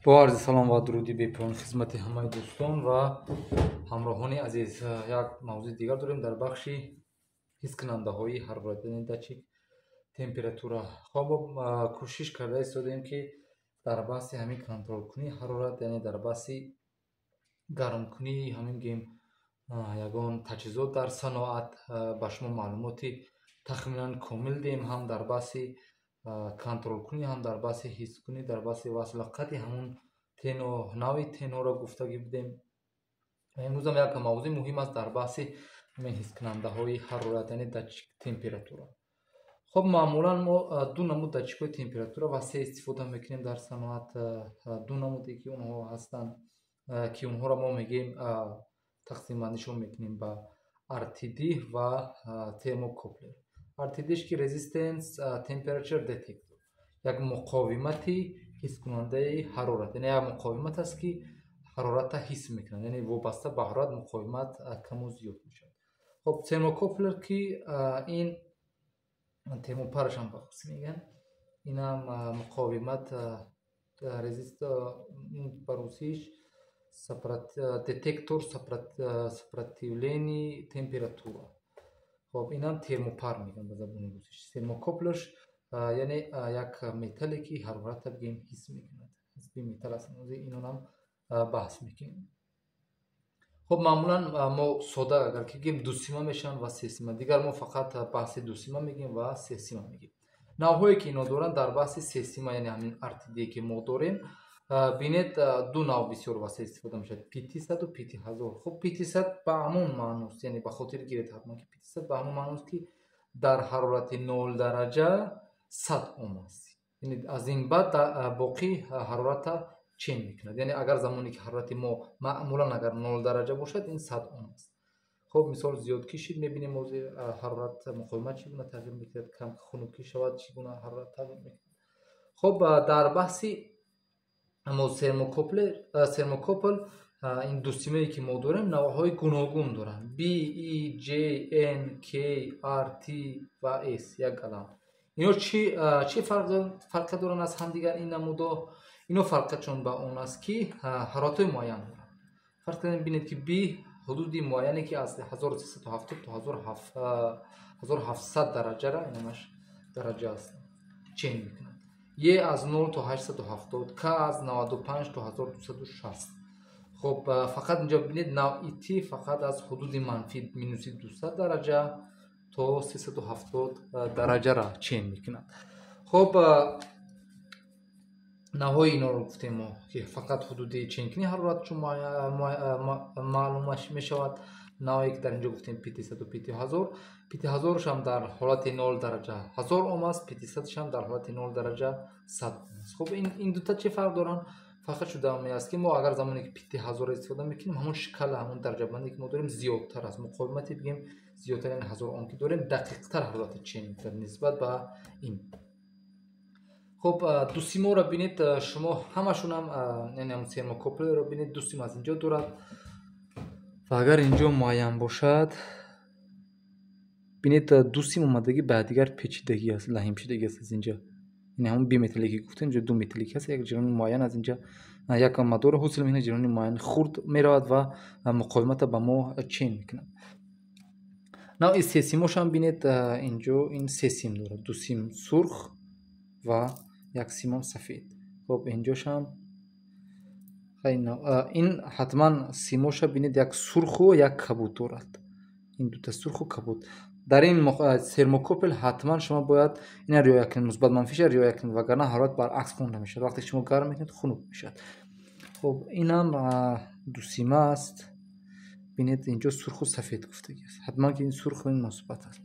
با عرض سلام و درودی به پایان خدمت همه دوستان و همراهان عزیز. یک موضوع دیگر داریم در بخش حس کننده های حرارت، یعنی دچیک تمپراتوره. خب ما کوشش کرده ایستادیم که در بحث همین کنترل کنی حرارت، یعنی در بحث گرم کنی همین گیم یگان تجهیزات در صنعت به شما معلوماتی تخمینا کامل دیم، هم در بحث کنترل کنی، هم در بحث حس کنی، در بحث وصل قطع همون تنو نوع تنو را گفتگی بدیم. امروز هم یک موضوع مهم است در بحث همین حس کننده های حرارت، یعنی دچیک تمپراتوره. خب معمولا ما دو نمود دچیک های تمپراتوره و سه استفاده میکنیم در صنعت. دو نمودی که اونها هستند که اونها را ما میگیم تقسیم بندیشون میکنیم به RTD و ترموکوپلر. RTD که رزिस्टنس تمپراتور دتکتور، یک مقاومتی حس کننده حرارت، یعنی یک مقاومت است که حرارت حس میکنه، یعنی وابسته به حرارت مقاومت کم و زیاد میشه. خب ترموکوپلر که این ترموپرش هم بخص میگن، این هم مقاومت رزिस्ट بروسیش детектор сопротивления температура. خب این هم ترموپر میگن به زبان روسیش. ترموکوپلش یعنی یک متلی که حرارت بگیم حس میکنه، حسبی متل است. اینو هم بحث میکنیم. خب معمولا ما ساده اگر که گیم دو سیما میشن و سه سیما، دیگر ما فقط بحث دو سیما میگیم و سه سیما میگیم. نوعی که اینا دارن در بحث سه سیما، یعنی همین RTD که ما داریم، بینید دو نوع بسیار واسه استفاده میشه، PT100 و PT1000. خب PT100 به همون معناست، یعنی به خاطر گیرید حتما که PT100 به همون معناست که در حرارت 0 درجه 100 اوم است، یعنی از این بعد باقی حرارت چین میکند. یعنی اگر زمانی که حرارت ما معمولا اگر 0 درجه باشد این 100 اوم است. خب مثال زیاد کشید میبینیم موضوع حرارت مقاومت چگونه تغییر میکند، کم خنکی شود چگونه حرارت تغییر میکند. خب در بحثی اما سرموکوپل این دو سیمه ای که ما داریم نوعهای گوناگون دارن، B, E, J, N, K, R, T و S یک قلم. اینا چی فرق دارن از هم دیگر؟ این نمودا اینو فرقشون به اون است که حرارت معین دارن. فرق ببینید که B حدودی معینی که از 1370 تا 1700 درجه را اینمش درجه است چین میکنه. یه از 0 تا 870، که از 95 تا 1260. خب فقط اینجا ببینید نوع تی فقط از حدود منفی مینوس 200 درجه تا 370 درجه را چین میکنند. خب نوعی اینا رو گفتیم ما که فقط حدود چین کنی حرارت چون معلوم میشود. نوعی که در اینجا گفتیم PT100 و PT1000. PT1000 هم در حالت 0 درجه 1000 اوم است، PT100 هم در حالت 0 درجه 100 اوم است. خب این دو تا چه فرق دارن؟ فقط شده است که ما اگر زمانی که PT1000 استفاده میکنیم همون شکل همون درجه بندی که ما داریم زیادتر از مقاومتی بگیم زیادتر، یعنی 1000 اوم که داریم دقیق تر حالت چین میکنه نسبت به این. خب دو سیما را بینید شما همشون هم، یعنی هم ترموکوپل را بینید دو سیم از اینجا دارد و اگر اینجا معین باشد بینید دو سیم اومدگی بعد دیگر پیچیدگی است، لحیم شدگی است از اینجا. یعنی همون بی متلیکی گفتیم اینجا دو متلیک است، یک جران معین از اینجا یک مدار حاصل میکنه، جران معین خرد میرود و مقاومت به ما چین میکنه. نوع سه سیماش هم بینید اینجا این سه سیم داره، دو سیم سرخ و یک سیم سفید. خب اینجاش هم این حتما سیماش بینید یک سرخ و یک کبود دارد، این دو تا سرخ و کبود. در این ترموکوپل حتما شما باید این رعایت کنید، مثبت منفیش رعایت کنید، وگرنه حرارت برعکس خونده میشه، وقتی شما گرم میکنید خنک میشه. خب اینم دو سیمه است، بینید اینجا سرخ و سفید گفتگی است، حتما که این سرخ و این مثبت است.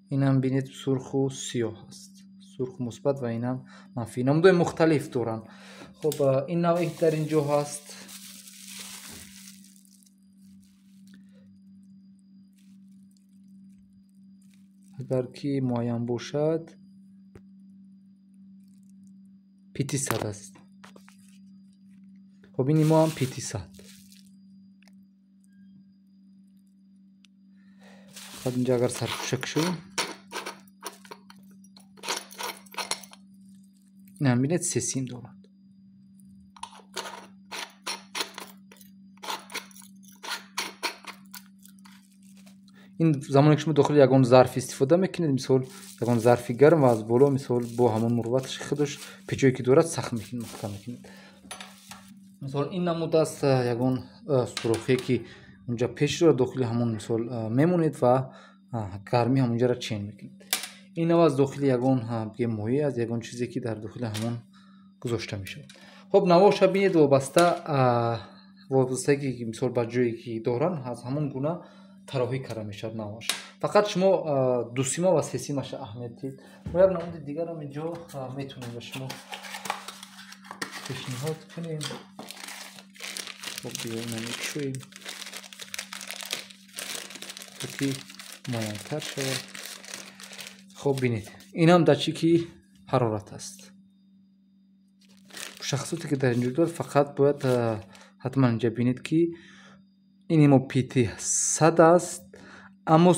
اینم بینید سرخ و سیاه است، سرخ مثبت و اینم منفی، نمودهای مختلف دارن. خب این نوعی در اینجا هست. اگر که معین باشد PT100 است. خب این ما هم PT100. خب اینجا اگر سرپوشک شو این هم بینید سه سیم دارد. ин замоне ки шумо дохили ягон зарф истифода мекунед, мисол ягон зарфи гарм ва аз боло мисол бо ҳамон мурваташ худаш печое ки дорад сахт мекунед, махкам мекунед. мисол ин намуда аст ягон сурохе ки унҷа пеш дорад, дохили ҳамон мисол мемонед ва гарми ҳамонҷаро чен мекунед. ин нав аз дохили ягон бигем моеъ аст, ягон чизе ки дар дохили ҳамон гузошта мешавад. хоб навоша бинед вобастаги мисол ба ҷое ки доранд аз ҳамон гуна тароҳӣ карда мешавад навош. Фақат шумо дусима ва сесимаша аҳамият диҳед. мо як намуди дигарам инҷо метонем ба шумо пешниҳод кунем. хоб биёна мекушоем то ки моянтар шавад. хоб бинед, инам дачи ки ҳарорат аст. шахсоте ки дар инҷо дорад фақат бояд ҳатман инҷа бинед ки ини мо PT 100 аст, аммо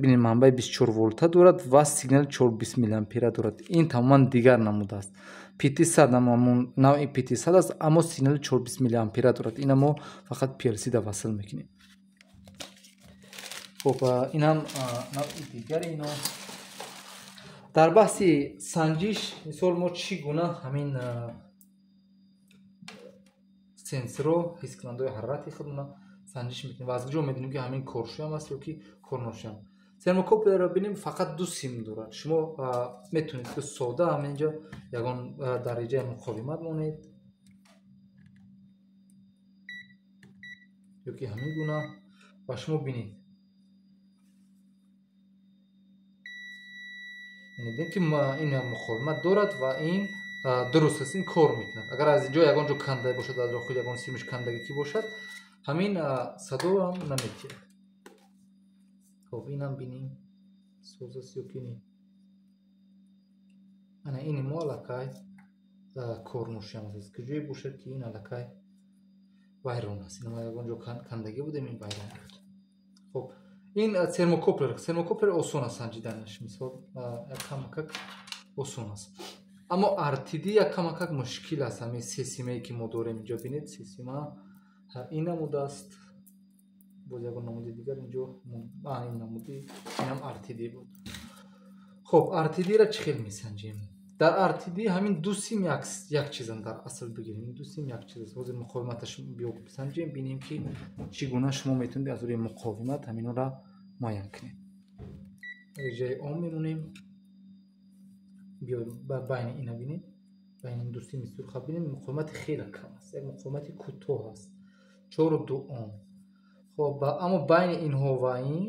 бинед манбаи 24 волта дорад ва сигнали 420 миллиампера дорад. ин тамоман дигар намуда аст. PT 100 ҳамон навъи PT 100 аст, аммо сигнали 420 миллиампера дорад. ина мо фақат PLC да васл мекунем. хоб инам навъи дигари ино. дар баҳси санҷиш мисол мо чӣ гуна ҳамин сенсорро ҳискунандаҳои ҳарорати худмона санҷиш мекунем ва аз куҷо медонем ки ҳамин коршӯям аст ё ки корношӯям. термокоплерро бинем фақат ду сим дорад. шумо метавонед ки сода ҳаминҷо ягон дараҷаи муқовимат монед ё ки ҳамин гуна ва шумо бинед мебинед ки ин муқовимат дорад ва ин дуруст аст, ин кор мекунад. агар аз инҷо ягон ҷо канда бошад, аз дохил ягон симиш кандагӣ ки бошад, ҳамин садоам наметиҳад. хоб инам бинем соз аст ё ки не. ана ини мо аллакай корношӯям аст. куҷое бошад ки ин аллакай вайрон аст. ин мо ягон ҷо кандагӣ будем, ин вайрон буд. хоб ин термокоплер осон аст санҷиданаш. мисол якамакак осон аст. аммо RTD якамакак мушкил аст. ҳамин сесимае ки мо дорем инҷо бинед, сесима ин намуда аст. боз ягон намуди дигар инҷо ин намуди инам RTD буд. хоб RTD-ра чӣ хел месанҷем? дар RTD ҳамин ду сим як чизанд дар асл бигирем. ду сим як чиз аст. ҳозир муқовиматаш бисанҷем, бинем ки чӣ гуна шумо метавонед аз рӯи муқовимат ҳаминора муайян кунед. реҷаи он мемонем. биёед байни ина бинед, байни ду сими сурха бинед, муқовимати хеле кам аст. як муқовимати кӯтоҳ аст. 4.2 ом. хоб аммо байни инҳо ва ин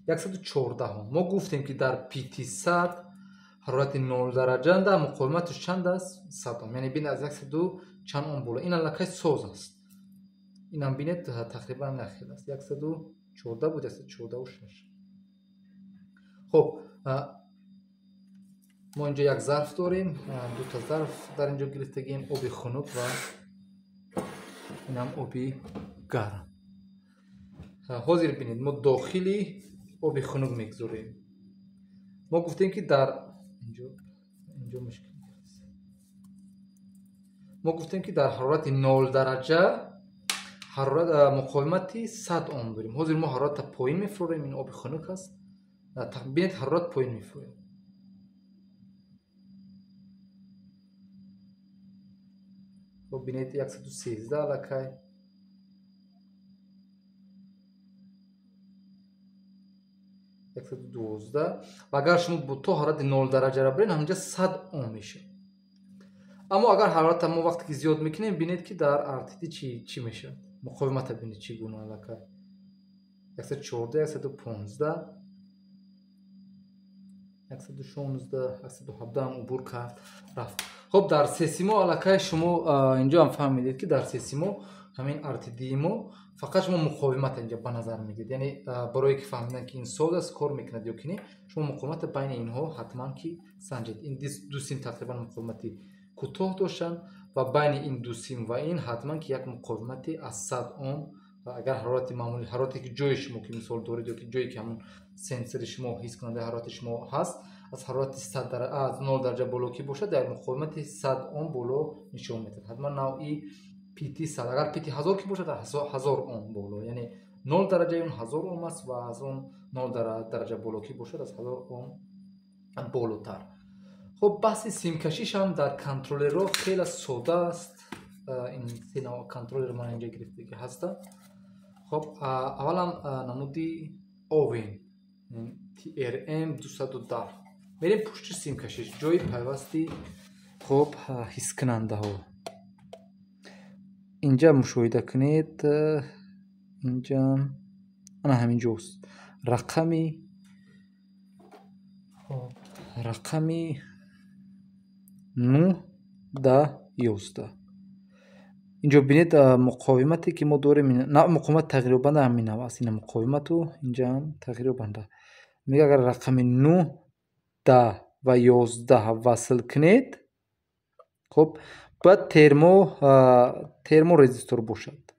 114 ом. мо гуфтем ки дар PT 100 ҳарорати 0 дараҷанда муқовиматаш чанд аст? 100 ом. яъне бинед аз 102 чанд ом бола. ин аллакай соз аст. инам бинед тақрибан як хел аст. 114 буд, 114.6. хоб мо инҷо як зарф дорем. дута зарф дар инҷо гирифтагием. оби хунук ва инам оби гарм. ҳозир бинед мо дохили оби хунук мегузорем. мо гуфтем ки дар инҷо мушкил аст. мо гуфтем ки дар ҳарорати 0 дараҷа муқовимати 100 ом дорем. ҳозир мо ҳароратро поин мефурем. ин оби хунук аст. бинед ҳарорат поин мефурем. хоб бинед 113 аллакай. 112. ва агар шумо то ҳарорати 0 дараҷаро биред, ҳаминҷа 100 ом мешавад. аммо агар ҳароратро мо вақте ки зиёд мекунем, бинед ки дар RTD чӣ мешавад. муқовимата бинед чӣ гуна аллакай. 114, 115, 116, 117 убур кард, рафт. хоб дар сесимо аллакай шумо инҷо ҳам фаҳмидед ки дар сесимо ҳамин RTD мо фақат шумо муқовимата инҷа ба назар мегиред. яъне барое ки фаҳмидан ки ин соз аст, кор мекунад ё ки не, шумо муқовимата байни инҳо ҳатман ки санҷед. ин ду сим тақрибан муқовимати кӯтоҳ доштанд ва байни ин ду сим ва ин ҳатман ки як муқовимати аз 100 ом. агар ҳарорати маъмули, ҳарорате ки ҷои шумо ки мисол доред ё ки ҷое ки ҳамон сенсори шумо ҳискунандаи ҳарорати шумо ҳаст, аз ҳарорати 100 аз 0 дараҷа боло ки бошад, як муқовимати 100 ом боло нишон медиҳад. ҳатман навъи PT 100 اگر PT 1000 کی باشد 1000 اوم بالا، یعنی 0 درجه اون 1000 اوم است و از اون 0 درجه بالا کی باشد از 1000 اوم بالاتر. خب بحث سیم کشیش هم در کنترلر رو خیلی ساده است. این سه نوع کنترلر من اینجا گرفته که هستن. خب اولا نمودی اوین TRM 210 میریم پشت سیم کشیش جای پیوستی. خب حس کننده ها اینجا مشاهده کنید، اینجا انا همینجاست رقمی 9 10 11. اینجا بینید مقاومتی که ما داریم، نه مقاومت تغییر بنده همین است، این مقاومت و اینجا هم تغییر بنده. میگه اگر رقم 9 10 و 11 وصل کنید، خب باید ترمو رزیستور باشد،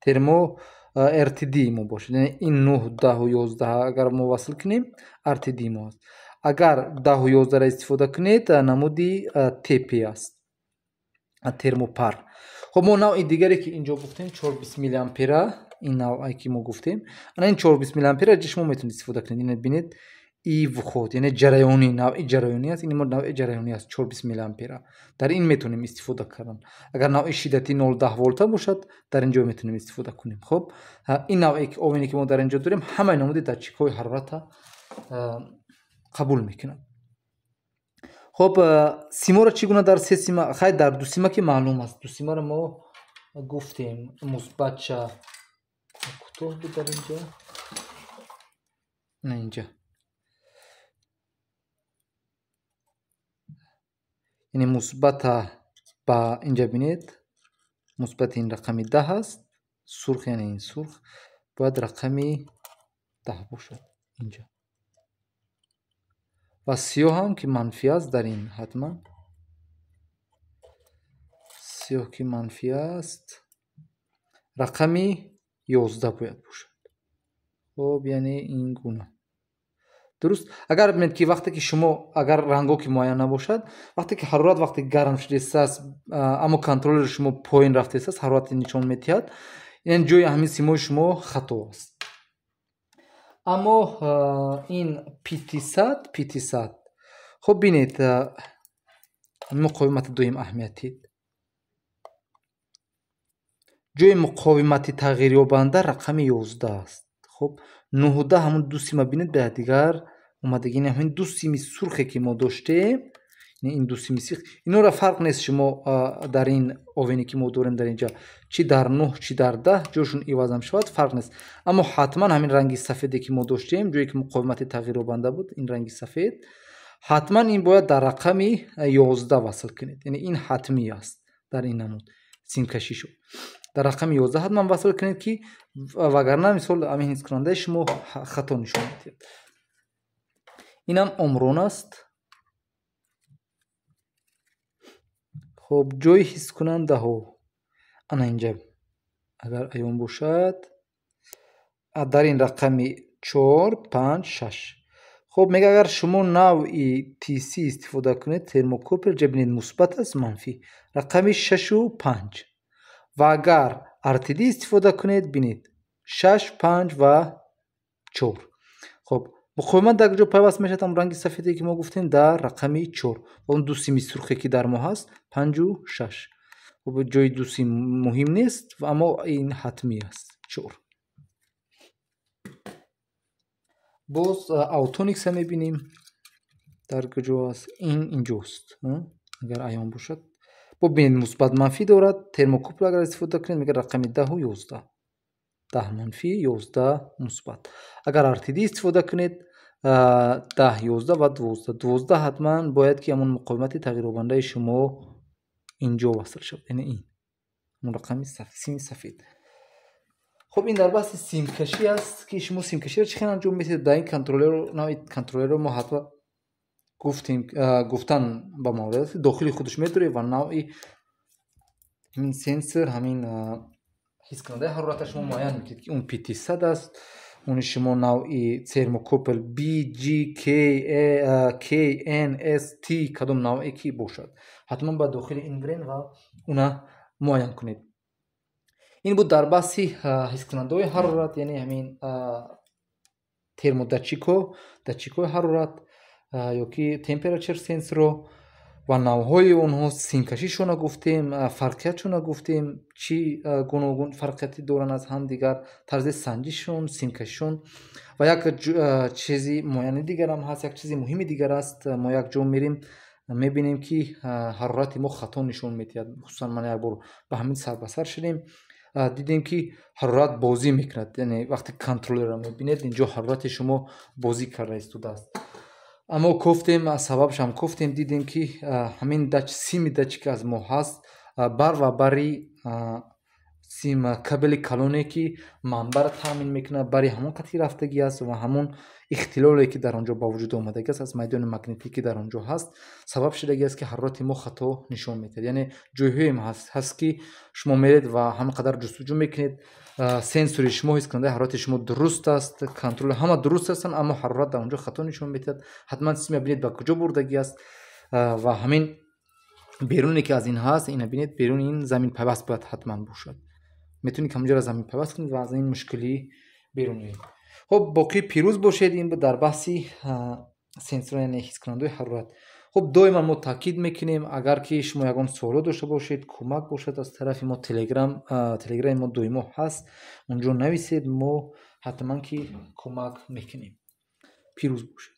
ترمو RTD ما باشد، یعنی این 9 10 و 11 اگر ما وصل کنیم RTD ما است. اگر 10 و 11 را استفاده کنید نمودی TP است، ترمو پر. خب ما نوع دیگری که اینجا گفتیم 420 میلی آمپره، این نوعی که ما گفتیم این 420 میلی آمپره شما میتونید استفاده کنید. این ببینید ای خود یعنی جریانی، نوع جریانی است، این ما نوع جریانی است 420 میلی آمپره، در این میتونیم استفاده کردن. اگر نوع شدتی 0 10 ولت باشد در اینجا میتونیم استفاده کنیم. خب این نوعی اوینی که ما در اینجا داریم همه نمودی داتچیک‌های حرارت قبول میکنند. خب سیما را چگونه در سه سیما، خیلی در دو سیما که معلوم است، دو سیما را ما گفتیم مثبت چه کوتاه بود در اینجا، نه اینجا، یعنی مثبت با اینجا بینید مثبت این رقمی 10 است، سرخ یعنی این سرخ باید رقمی 10 باشد اینجا، و سیاه هم که منفی است در این، حتما سیاه که منفی است رقمی 11 باید باشد. خب یعنی این گونه درست. اگر ببینید که وقتی که شما اگر رنگو که معین نباشد، وقتی که حرارت وقتی گرم شده است اما کنترلر شما پایین رفته است حرارت نشان میدهد، یعنی جای همین سیمای شما خطا است. اما این PT 100 خب ببینید مقاومت دویم اهمیتی، جای مقاومت تغییر یابنده رقم 11 است. خب 9 همون دو سیم ببینید به دیگر اومدگی، همین دو سیم سرخی که ما داشتیم، این دو سیم سرخ اینا را فرق نیست شما در این اوینی که ما داریم در اینجا چی در 9 چی در 10 جاشون عوض هم شود فرق نیست. اما حتما همین رنگی سفیدی که ما داشتیم جایی که مقاومت تغییر یابنده بود، این رنگی سفید حتما این باید در رقم 11 وصل کنید، یعنی این حتمی است در این نمود سیم کشی شد در رقم 11 حتما وصل کنید که وگرنه مثال همین حس کننده شما خطا نشون میدهد. اینم عمران است. خب جای حس کننده ها انا اینجا اگر ایون باشد در این رقمی 4 5 6. خب میگه اگر شما نوعی TC استفاده کنید ترموکوپل جبنید مثبت است منفی رقمی 6 و 5 و اگر RTD استفاده کنید بینید 6 5 و 4. خب مقاومت در کجا پیوست میشه؟ هم رنگ سفیدی که ما گفتیم در رقمی 4 و اون دو سیم سرخی که در ما هست 5 و 6. خب جای دو سیم مهم نیست و اما این حتمی است 4. باز اوتونیکس هم میبینیم در کجا است، این اینجاست اگر ایون باشد. ببینید مثبت منفی دارد، ترموکوپل اگر استفاده کنید میگه رقم 10 و 11 10 منفی 11 مثبت. اگر RTD استفاده کنید 10 11 و 12 حتما باید که همون مقاومت تغییر یابنده شما اینجا وصل شد، یعنی این همون رقم سیم سفید. خب این در بحث سیم کشی است که شما سیم کشی رو چگونه انجام میدید. در این کنترلر نوع کنترلر رو ما حتما گفتن با مورد داخلی خودش میداره و نوعی همین سنسور همین حس کننده حرارت شما معین میکنید که اون PT 100 است، اون شما نوعی ترموکوپل BGKNST کدوم نوعی که باشد حتما با داخل این گرین و اونا معین کنید. ин буд дар баҳси ҳискунандаҳои ҳарорат, яъне ҳамин термодатчикҳои ҳарорат ё ки temperature sensor ва навъҳои онҳо, симкашишона гуфтем, фарқиятшона гуфтем, чӣ гуногун фарқияте доранд аз ҳамдигар, тарзи санҷишон, симкашишон. Ва як чизи муайяни дигарам ҳаст, як чизи муҳими дигар аст. Мо як ҷо мерим, мебинем ки ҳарорати мо хато нишон медиҳад. Хусусан ман як бор ба ҳамин сар ба сар шудем, дидем ки ҳарорат бозӣ мекунад, яъне вақте контролерро мебинед, инҷо ҳарорати шумо бозӣ карда истодааст. Аммо гуфтем, сабабшам гуфтем, дидем ки ҳамин сими датчики аз мо ҳаст, бар ва бари сим кабели калоне ки манбаро таъмин мекунад, бари ҳамон қатъи рафтагӣ аст ва ҳамон ихтилоле ки дар онҷо ба вуҷуд омадагӣ аст аз майдони магнитӣ ки дар онҷо ҳаст, сабаб шудагӣ аст ки ҳарорати мо хато нишон медиҳад. Яъне ҷойҳоем ҳаст ки шумо меред ва ҳамин қадар ҷустуҷӯ мекунед, сенсори шумо ҳискунандаи ҳарорати шумо дуруст аст, контроли ҳама дуруст ҳастанд, аммо ҳарорат дар онҷо хато нишон медиҳад. ҳатман симро бинед ба куҷо бурдагӣ аст ва ҳамин беруне ки аз ин ҳаст, ина бинед беруни ин заминпайваст бояд ҳатман бошад. метавонед ҳамонҷоро заминпайваст кунед ва аз ин мушкилӣ берун оед. хуб, боқӣ пирӯз бошед. Ин буд дар баҳси сенсорҳо, яъне ҳискунандаҳои ҳарорат. хуб, доиман мо таъкид мекунем, агар ки шумо ягон суолот дошта бошед, кӯмак бошад аз тарафи мо, телеграми мо доимо ҳаст, онҷо нависед, мо ҳатман ки кӯмак мекунем. пирӯз бошед.